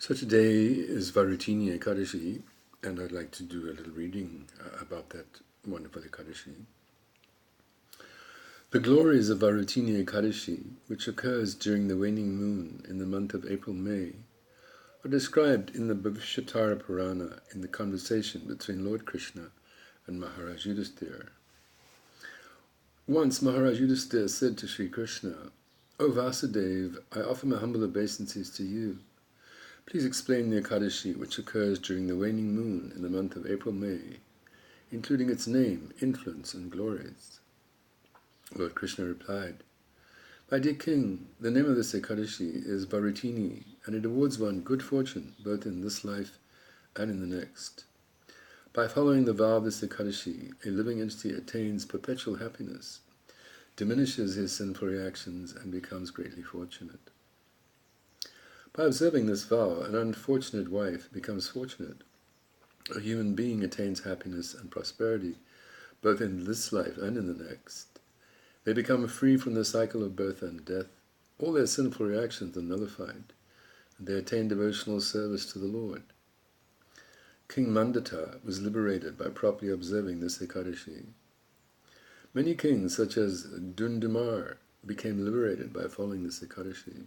So today is Varuthini Ekadashi, and I'd like to do a little reading about that wonderful Ekadashi. The glories of Varuthini Ekadashi, which occurs during the waning moon in the month of April-May, are described in the Bhavishatara Purana in the conversation between Lord Krishna and Maharaj Yudhishthira. Once Maharaj Yudhishthira said to Sri Krishna, "O Vasudeva, I offer my humble obeisances to you. Please explain the Ekadashi which occurs during the waning moon in the month of April-May, including its name, influence, and glories." Lord Krishna replied, "My dear king, the name of this Ekadashi is Varuthini, and it awards one good fortune both in this life and in the next. By following the vow of this Ekadashi, a living entity attains perpetual happiness, diminishes his sinful reactions, and becomes greatly fortunate. By observing this vow, an unfortunate wife becomes fortunate. A human being attains happiness and prosperity, both in this life and in the next. They become free from the cycle of birth and death. All their sinful reactions are nullified, and they attain devotional service to the Lord. King Mandata was liberated by properly observing this Ekadashi. Many kings, such as Dundumar, became liberated by following this Ekadashi.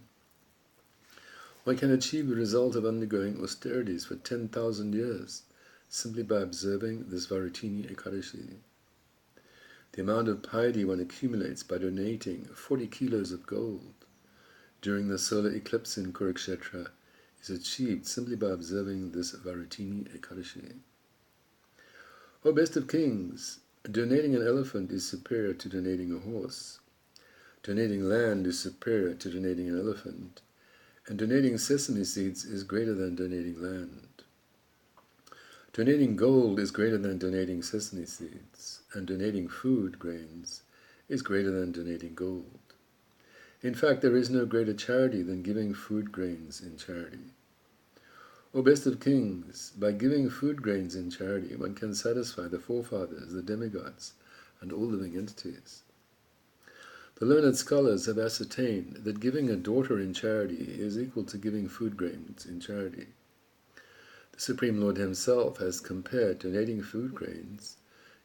One can achieve the result of undergoing austerities for 10,000 years simply by observing this Varuthini Ekadashi. The amount of piety one accumulates by donating 40 kilos of gold during the solar eclipse in Kurukshetra is achieved simply by observing this Varuthini Ekadashi. O best of kings, donating an elephant is superior to donating a horse. Donating land is superior to donating an elephant. And donating sesame seeds is greater than donating land. Donating gold is greater than donating sesame seeds, and donating food grains is greater than donating gold. In fact, there is no greater charity than giving food grains in charity. O best of kings, by giving food grains in charity, one can satisfy the forefathers, the demigods, and all living entities. The learned scholars have ascertained that giving a daughter in charity is equal to giving food grains in charity. The Supreme Lord himself has compared donating food grains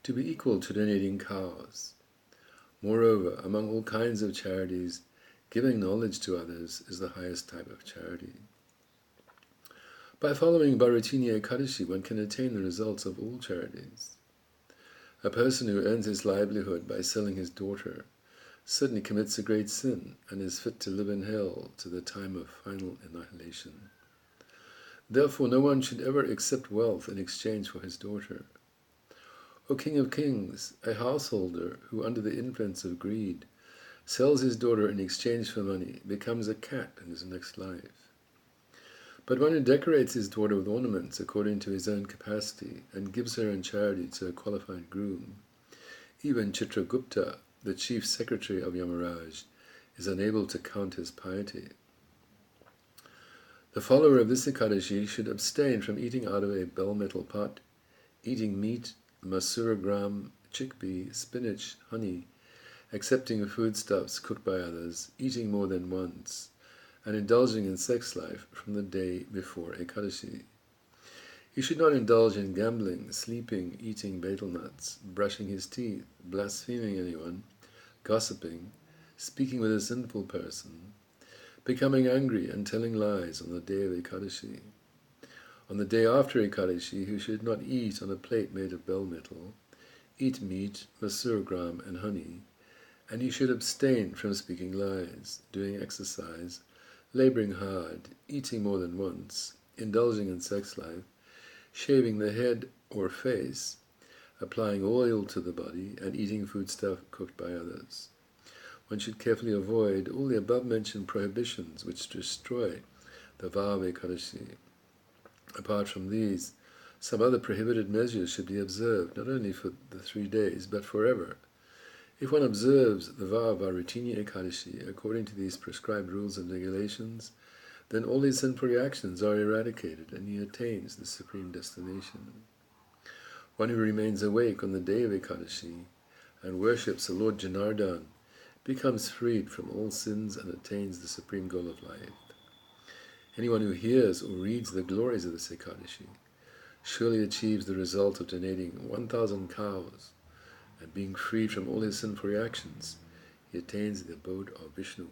to be equal to donating cows. Moreover, among all kinds of charities, giving knowledge to others is the highest type of charity. By following Varuthini Ekadashi, one can attain the results of all charities. A person who earns his livelihood by selling his daughter certainly commits a great sin and is fit to live in hell to the time of final annihilation. Therefore no one should ever accept wealth in exchange for his daughter. O King of Kings, a householder who under the influence of greed sells his daughter in exchange for money becomes a cat in his next life. But one who decorates his daughter with ornaments according to his own capacity and gives her in charity to a qualified groom, even Chitragupta, the chief secretary of Yamaraj, is unable to count his piety. The follower of this Ekadashi should abstain from eating out of a bell-metal pot, eating meat, masuragram, chickpea, spinach, honey, accepting foodstuffs cooked by others, eating more than once, and indulging in sex life from the day before Ekadashi. He should not indulge in gambling, sleeping, eating betel nuts, brushing his teeth, blaspheming anyone, gossiping, speaking with a sinful person, becoming angry and telling lies on the day of Ekadashi. On the day after Ekadashi, he should not eat on a plate made of bell metal, eat meat, masuragram, and honey, and he should abstain from speaking lies, doing exercise, laboring hard, eating more than once, indulging in sex life, shaving the head or face, applying oil to the body, and eating foodstuff cooked by others. One should carefully avoid all the above-mentioned prohibitions which destroy the vow of Ekadashi. Apart from these, some other prohibited measures should be observed, not only for the 3 days, but forever. If one observes the vow of Varuthini Ekadashi according to these prescribed rules and regulations, then all his sinful reactions are eradicated and he attains the supreme destination. One who remains awake on the day of Ekadashi and worships the Lord Janardhan becomes freed from all sins and attains the supreme goal of life. Anyone who hears or reads the glories of this Ekadashi surely achieves the result of donating 1,000 cows, and being freed from all his sinful reactions, he attains the abode of Vishnu.